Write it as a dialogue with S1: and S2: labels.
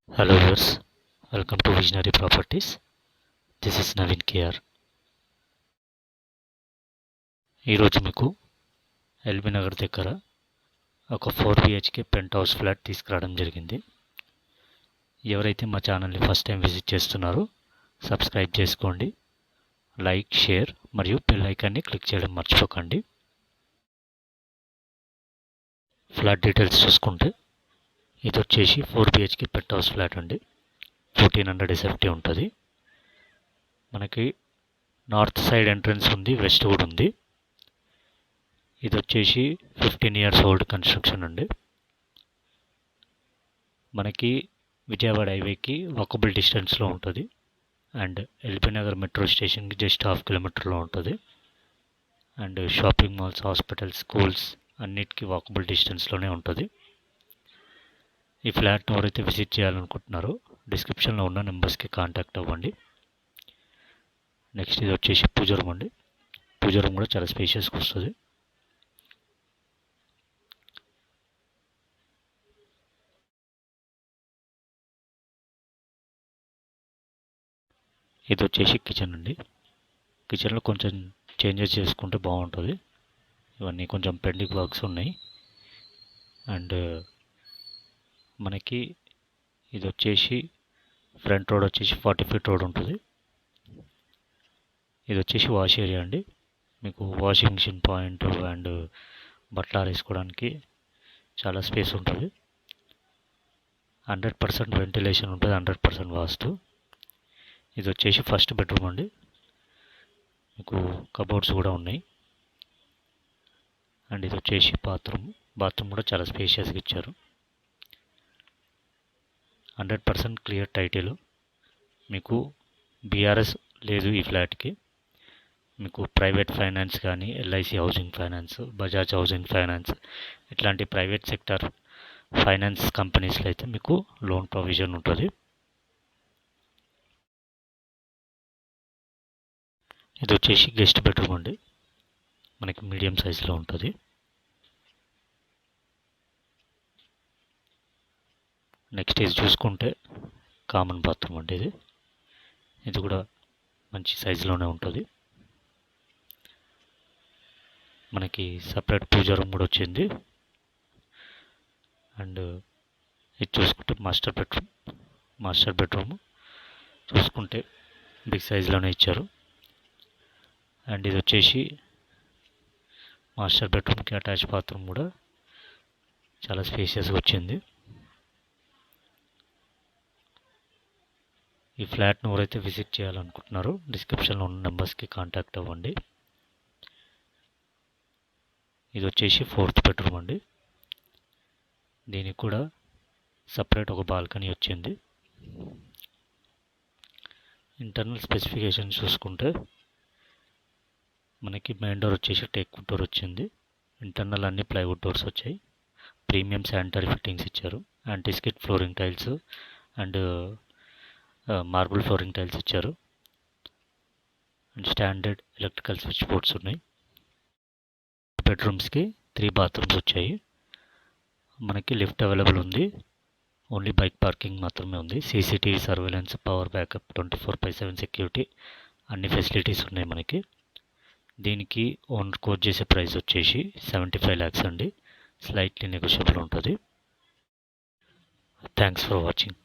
S1: Hello viewers, welcome to Visionary Properties. This is Naveen KR. ఈరోజు మీకు LB Nagar దగ్గర ఒక 4 BHK పెంట్ హౌస్ ఫ్లాట్ తీసుకురావడం జరిగింది. ఎవరైతే మా ఛానల్ని ఫస్ట్ టైం విజిట్ చేస్తున్నారో సబ్స్క్రైబ్ చేసుకోండి, లైక్, షేర్ మరియు బెల్ ఐకాన్ని క్లిక్ చేయడం మర్చిపోకండి. ఫ్లాట్ డీటెయిల్స్ చూసుకుంటే ఇది వచ్చేసి 4 BHK పెంట్ హౌస్ ఫ్లాట్ అండి. 1400 SFT ఉంటుంది. మనకి నార్త్ సైడ్ ఎంట్రన్స్ ఉంది, వెస్ట్ కూడా ఉంది. ఇది వచ్చేసి 15 years ఓల్డ్ కన్స్ట్రక్షన్ అండి. మనకి విజయవాడ హైవేకి వాకబుల్ డిస్టెన్స్లో ఉంటుంది అండ్ ఎల్బీ నగర్ మెట్రో స్టేషన్కి జస్ట్ 1/2 kilometerలో ఉంటుంది. And shopping malls, hospitals, schools అన్నిటికీ వాకబుల్ డిస్టెన్స్లోనే ఉంటుంది. ఈ ఫ్లాట్ని ఎవరైతే విజిట్ చేయాలనుకుంటున్నారో డిస్క్రిప్షన్లో ఉన్న నెంబర్స్కి కాంటాక్ట్ అవ్వండి. నెక్స్ట్ ఇది వచ్చేసి పూజ రూమ్ అండి. పూజ రూమ్ కూడా చాలా స్పేషియస్గా వస్తుంది. ఇది వచ్చేసి కిచెన్ అండి. కిచెన్లో కొంచెం చేంజెస్ చేసుకుంటే బాగుంటుంది. ఇవన్నీ కొంచెం పెండింగ్ వర్క్స్ ఉన్నాయి. అండ్ మనకి ఇది వచ్చేసి ఫ్రంట్ రోడ్ వచ్చేసి 40 feet రోడ్ ఉంటుంది. ఇది వచ్చేసి వాష్ ఏరియా అండి. మీకు వాషింగ్ మిషన్ పాయింట్ అండ్ బట్టలు ఆరేసుకోవడానికి చాలా స్పేస్ ఉంటుంది. 100% వెంటిలేషన్ ఉంటుంది, 100% వాస్తు. ఇది వచ్చేసి ఫస్ట్ బెడ్రూమ్ అండి. మీకు కబోర్డ్స్ కూడా ఉన్నాయి. అండ్ ఇది వచ్చేసి బాత్రూమ్ కూడా చాలా స్పేషియస్గా ఇచ్చారు. 100% క్లియర్ టైటిల్. మీకు బీఆర్ఎస్ లేదు ఈ ఫ్లాట్కి. మీకు ప్రైవేట్ ఫైనాన్స్ కానీ LIC housing finance, Bajaj housing finance ఇట్లాంటి ప్రైవేట్ సెక్టర్ ఫైనాన్స్ కంపెనీస్లో అయితే మీకు లోన్ ప్రొవిజన్ ఉంటుంది. ఇది వచ్చేసి గెస్ట్ బెడ్రూమ్ అండి. మనకి మీడియం సైజులో ఉంటుంది. నెక్స్ట్ ఇది చూసుకుంటే కామన్ బాత్రూమ్ అండి. ఇది కూడా మంచి సైజులోనే ఉంటుంది. మనకి సపరేట్ పూజ రూమ్ కూడా వచ్చింది. అండ్ ఇది చూసుకుంటే మాస్టర్ బెడ్రూమ్ చూసుకుంటే బిగ్ సైజులోనే ఇచ్చారు. అండ్ ఇది వచ్చేసి మాస్టర్ బెడ్రూమ్కి అటాచ్ బాత్రూమ్ కూడా చాలా స్పేషియస్గా వచ్చింది. ఈ ఫ్లాట్ను ఎవరైతే విజిట్ చేయాలనుకుంటున్నారో డిస్క్రిప్షన్లో ఉన్న నెంబర్స్కి కాంటాక్ట్ అవ్వండి. ఇది వచ్చేసి 4th బెడ్రూమ్ అండి. దీనికి కూడా సపరేట్ ఒక బాల్కనీ వచ్చింది. ఇంటర్నల్ స్పెసిఫికేషన్ చూసుకుంటే మనకి మెయిన్ డోర్ వచ్చేసి టేక్వుడ్ డోర్ వచ్చింది. ఇంటర్నల్ అన్ని ప్లైవుడ్ డోర్స్ వచ్చాయి. ప్రీమియం శానిటరీ ఫిట్టింగ్స్ ఇచ్చారు. Anti skid flooring tiles and marble flooring tiles ఇచ్చారు. And standard electrical switch boards ఉన్నాయి. బెడ్రూమ్స్కి 3 bathrooms వచ్చాయి. మనకి లిఫ్ట్ అవైలబుల్ ఉంది. ఓన్లీ బైక్ పార్కింగ్ మాత్రమే ఉంది. CCTV surveillance, power backup, 24/7 security అన్ని ఫెసిలిటీస్ ఉన్నాయి మనకి. దీనికి ఓనర్ కోట్ చేసే ప్రైస్ వచ్చేసి 75 lakhs అండి. స్లైట్లీ నెగోషియబుల్ ఉంటుంది. Thanks for watching.